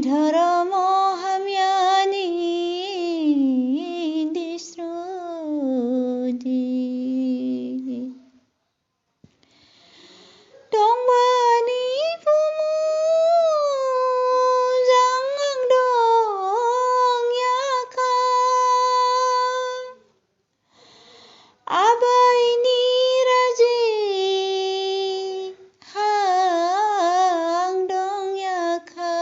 धर्म hamyani Dishrudi Dongbani pumu jangang dong yaka abai ni raji hang dong yaka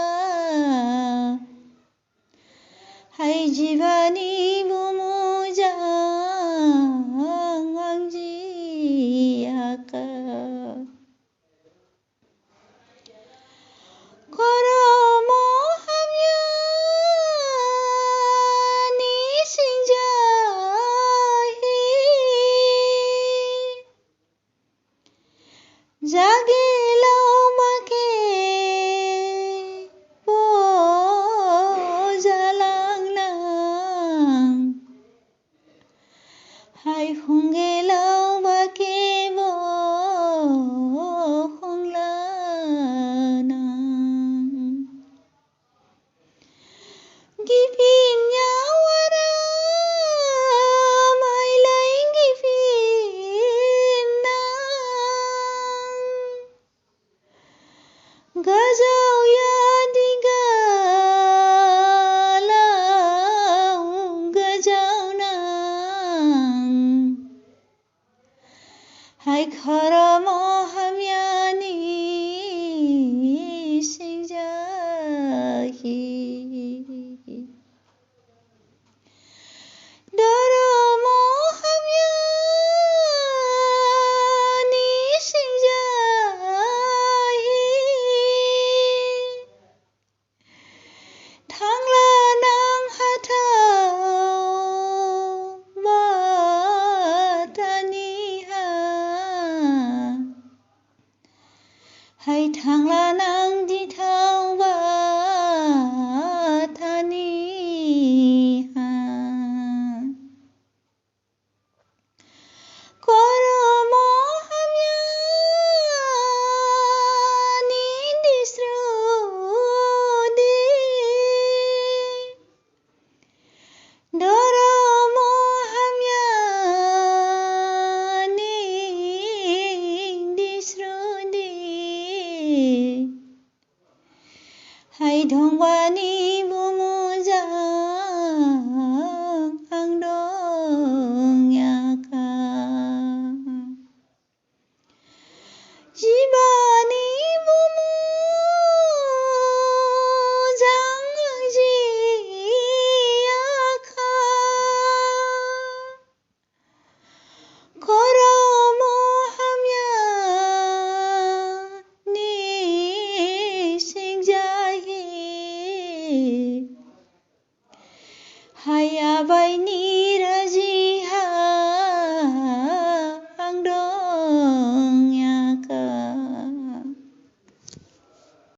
hai jivani bumu jangang jiyaka Koromo hamyani singjahi Jagelau make po jalang nang Hai hungelau make bo honglanang Gipin nyawara mai lain gipin nang Gajau ya digalau gajau nang Hai kharamo hamyani singjahi Dharma hamyani singjahi Thangla nang hatau batani ha Hai thangla nang dithau batani ha Koromo hamyani Dishrudi Dharma hamyani Dishrudi Hai dongbani bumu jangang dong yaka Jibani bumu jangang jiyaka Koromo hamyani singjahi Hai abai ni